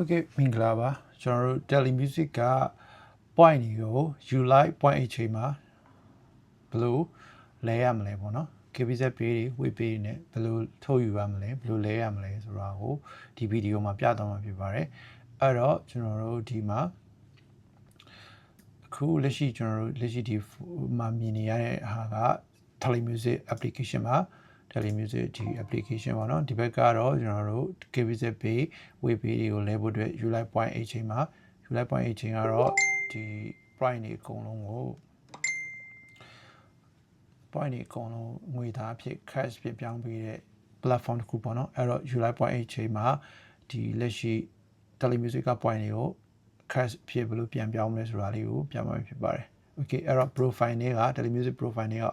ဟုတ်ကဲ့မင်္ဂလာပါကျွန်တော်တို့ Telemusic က point ကို you like point အချိန်မှာဘယ်လိုလဲရမလဲပေါ့နော် KBZ ပေးတွေ web ပေးတွေနဲ့ဘယ်လိုထုတ်ယူရမလဲဘယ်လိုလဲရမလဲဆိုတာကိုဒီဗီဒီယိုမှာပြသွားမှာဖြစ်ပါတယ်အဲ့တော့ကျွန်တော်တို့ဒီမှာအခုလက်ရှိကျွန်တော်တို့လက်ရှိဒီမှာမြင်နေရတဲ့ဟာက Telemusic application မှာ Telemusic ဒီ application ပေါ့နော်ဒီဘက်ကတော့ကျွန်တော်တို့ KBZ Pay web pay တွေကိုလဲဖို့အတွက် Ulite point အချိန်မှာ Ulite point အချိန်ကတော့ဒီ point တွေအကုန်လုံးကို point တွေအကုန်လုံးငွေသားဖြစ် cash ဖြစ်ပြောင်းပေးတဲ့ platform တစ်ခုပေါ့နော်အဲ့တော့ Ulite point အချိန်မှာဒီလက်ရှိ Telemusic က point တွေကို cash ဖြစ်ဘယ်လိုပြန်ပြောင်းမလဲဆိုတာလေးကိုပြန်မှာဖြစ်ပါတယ် okay အဲ့တော့ profile တွေက Telemusic profile တွေက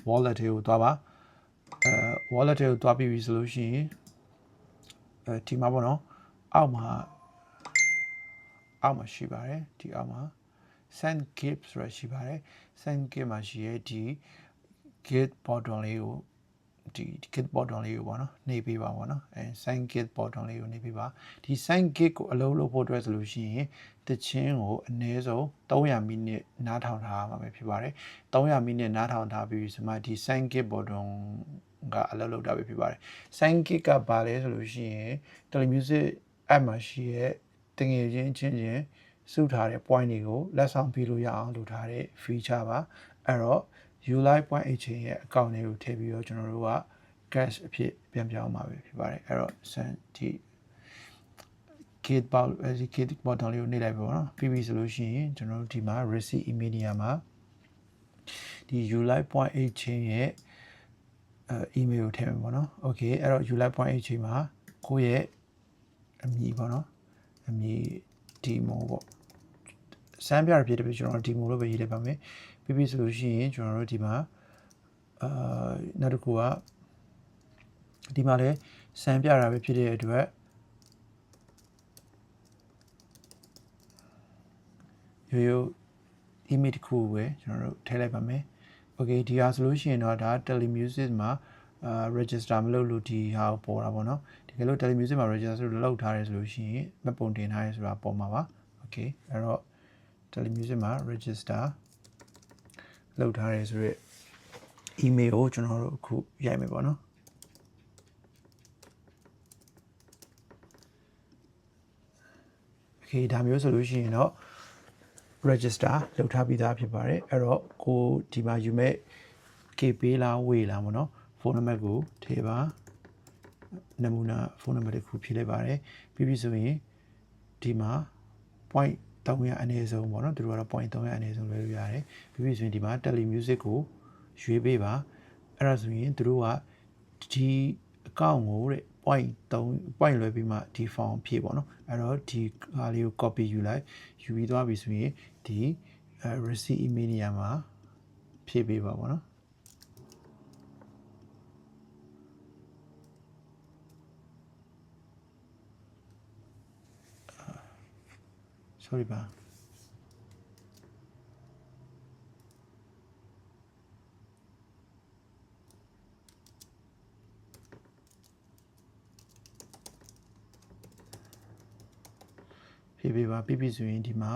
wallet တွေကိုသွားပါwallet တွေကိုတွားပြီးပြီဆိုလို့ရှိရင်ဒီမှာပေါ့နော်အောက်မှာရှိပါတယ်ဒီအောက်မှာ send gift ဆိုတာရှိပါတယ် send gift မှာရှိရဲ့ဒီ gift button လေးကိုဒီ gift button လေးကိုပေါ့နော်နှိပ်ပေးပါပေါ့နော်send gift button လေးကိုနှိပ်ပေးပါဒီ send gift ကိုအလုပ်လုပ်ဖို့အတွက်ဆိုလို့ရှိရင်တခြင်းကိုအနည်းဆုံး300မိနစ်နားထောင်ထားရမှာပဲဖြစ်ပါတယ်300မိနစ်နားထောင်ထားပြီးဆိုမှဒီ send gift buttonကအလုပ်လုပ်တာပဲဖြစ်ပါတယ် sign kit ကပါလဲဆိုလို့ရှိရင် Telemusic app မှာရှိရဲ့တငယ်ချင်းချင်းစုထားတဲ့ point တွေကိုလက်ဆောင်ပေးလို့ရအောင်လုပ်ထားတဲ့ feature ပါအဲ့တော့ Ulite point exchange ရဲ့ account တွေကိုထည့်ပြီးတော့ကျွန်တော်တို့က cash အဖြစ်ပြန်ပြောင်းမှာပဲဖြစ်ပါတယ်အဲ့တော့ send ဒီ kit button လေးကိုနှိပ်လိုက်ပါတော့ပြီးပြီဆိုလို့ရှိရင်ကျွန်တော်တို့ဒီမှာ receipt email နေရာမှာဒီ Ulite point exchange ရဲ့ email ကိုထည့်မယ်ပေါ့နော် okay အဲ့တော့ Ulite point အချိန်မှာကိုယ့်ရဲ့အမည်ပေါ့နော်အမည် demo ပေါ့စမ်းပြရဖြစ်တဲ့ကျွန်တော် demo လို့ပဲရေးလိုက်ပါမယ်ပြီးပြီဆိုလို့ရှိရင်ကျွန်တော်တို့ဒီမှာနောက်တစ်ခုကဒီမှာလည်းစမ်းပြတာပဲဖြစ်တဲ့အတွက်ရိုး image တစ်ခုပဲကျွန်တော်တို့ထည့်လိုက်ပါမယ် okay ဒီဟာဆိုလို့ရှိရင်တော့ဒါ Telemusic မှာregister မလုပ်လို့ဒီဟာကိုပေါ်တာပေါ့နော်တကယ်လို့ Telemusic မှာ register လုပ်ထားတယ်ဆိုလို့ရှိရင်မှတ်ပုံတင်ထားရဲဆိုတာပေါ်မှာပါ okay အဲ့တော့ Telemusic မှာ register လုပ်ထားရဲဆိုတော့ email ကိုကျွန်တော်တို့အခုရိုက်မယ်ပေါ့နော် okay ဒါမျိုးဆိုလို့ရှိရင်တော့ register လုပ်ထားပြီးသားဖြစ်ပါတယ်အဲ့တော့ကိုဒီမှာယူမဲ့ KP လားဝေးလားပေါ့နော်ဖုန်းနံပါတ်ကိုထည့်ပါနမူနာဖုန်းနံပါတ်တစ်ခုဖြည့်လိုက်ပါတယ်ပြီးပြီဆိုရင်ဒီမှာ point 300အနည်းဆုံးပေါ့နော်သူတို့ကတော့ point 300အနည်းဆုံးလွှဲလို့ရတယ်ပြီးပြီဆိုရင်ဒီမှာ Telemusic ကိုရွေးပေးပါအဲ့ဒါဆိုရင်သူတို့ကဒီအကောင့်ကိုတဲ့ point လွှဲပြီးမှဒီ form ဖြည့်ပေါ့နော်အဲ့တော့ဒီဟာလေးကို copy ယူလိုက်ယူပြီးသွားပြီဆိုရင်ဒီ receipt email နေရာမှာဖြည့်ပေးပါပေါ့နော်sorry ပါဖြည့်ပေးပါပြီးပြီဆိုရင်ဒီမှာ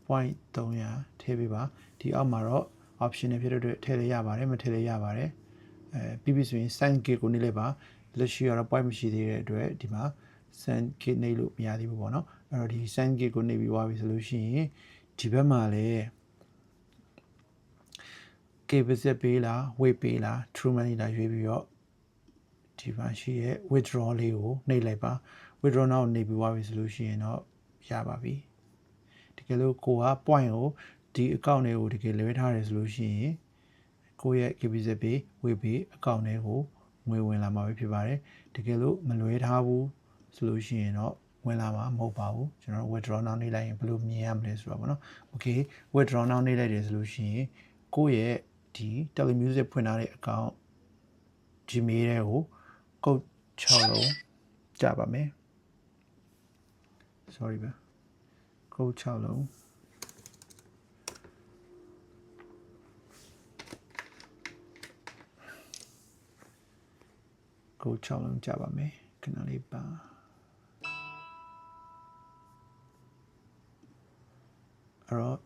point 300ထည့်ပေးပါဒီအောက်မှာတော့ option တွေဖြစ်တဲ့အတွက်ထည့်လို့ရပါတယ်မထည့်လို့ရပါတယ်ပြီးပြီဆိုရင် sign kit ကိုနှိပ်လိုက်ပါလက်ရှိကတော့ point မရှိသေးတဲ့အတွက်ဒီမှာ sign kit နှိပ်လို့မရသေးဘူးပေါ့နော်အဲ့တော့ဒီ sign kit ကိုနှိပ်ပြီးသွားပြီဆိုလို့ရှိရင်ဒီဘက်မှာလည်း KBZ ပေးလား web ပေးလား true money လားရွေးပြီးတော့ဒီမှာရှိရဲ့ withdraw လေးကိုနှိပ်လိုက်ပါ withdraw now ကိုနှိပ်ပြီးသွားပြီဆိုလို့ရှိရင်တော့ရပါပြီတကယ်လို့ကိုက point ကိုဒီ account တွေကိုတကယ်လွှဲထားတယ်ဆိုလို့ရှိရင်ကိုယ့်ရဲ့ KBZ Pay web pay account တွေကိုငွေဝင်လာမှာပဲဖြစ်ပါတယ်တကယ်လို့မလွှဲထားဘူးဆိုလို့ရှိရင်တော့ဝင်လာမှာမဟုတ်ပါဘူးကျွန်တော် withdraw now နှိပ်လိုက်ရင်ဘယ်လိုမြင်ရမလဲဆိုတော့ဗောနော် okay withdraw now နှိပ်လိုက်တယ်ဆိုလို့ရှိရင်ကိုယ့်ရဲ့ဒီ Telemusic ဖွင့်ထားတဲ့ account Gmail တွေကိုကုတ်6လုံးကြပါမယ် sorry ပါကုတ်6လုံးကို6လုံးကြပါမယ်ခဏလေးပါ အဲ့တော့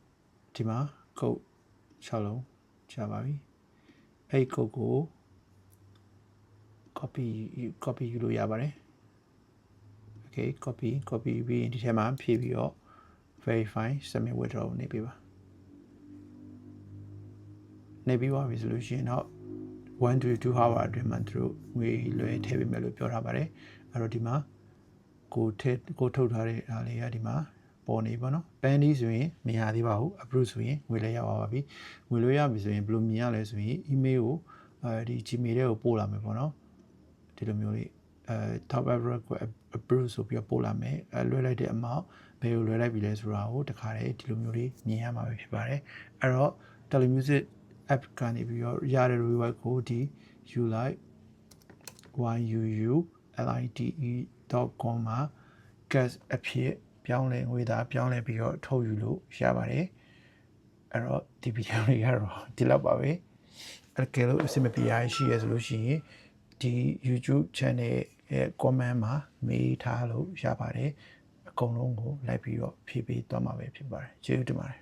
ဒီမှာကုတ်6လုံးချပါပြီအဲ့ကုတ်ကို copy ယူလို့ရပါတယ် okay copy ပြီးဒီထဲမှာဖြည့်ပြီးတော့ verify submit withdraw နေပေးပါနေပြီးပါပြီဆိုလို့ရှိရင်တော့1 to 2 hour အတွင်းမှာသူတို့ငွေလွှဲထည့်ပေးမယ်လို့ပြောထားပါတယ်အဲ့တော့ဒီမှာကိုထုတ်ထားတဲ့အားလေးကဒီမှာပေါ်နေပါတော့ pendy ဆိုရင်မရသေးပါဘူး approve ဆိုရင်ငွေလဲရပါပြီငွေလွှဲရပြီဆိုရင်ဘယ်လိုမြင်ရလဲဆိုရင် email ကိုဒီ Gmail ထဲကိုပို့လာမယ်ပေါ့နော်ဒီလိုမျိုးလေး top average ကို approve ဆိုပြီးပို့လာမယ်လွှဲလိုက်တဲ့ amount ဘယ်လိုလွှဲလိုက်ပြီလဲဆိုတာကိုတခါတည်းဒီလိုမျိုးလေးမြင်ရမှာပဲဖြစ်ပါတယ်အဲ့တော့ telemusic app ကနေပြီးတော့ရတဲ့ reward ကိုဒီ yuulite.com မှာ cash အဖြစ်ပြောင်းလဲငွေသားပြောင်းလဲပြီးတော့ထုတ်ယူလို့ရပါတယ်အဲ့တော့ဒီဗီဒီယိုလေးကတော့ဒီလောက်ပါပဲအဲ့ကဲလို့အဆင်မပြေရရှိရဆိုလို့ရှိရင်ဒီ YouTube channel ရဲ့ comment မှာမေးထားလို့ရပါတယ်အကုန်လုံးကိုလိုက်ပြီးတော့ဖြည့်ပေးသွားမှာပဲဖြစ်ပါတယ်ကျေးဇူးတင်ပါတယ်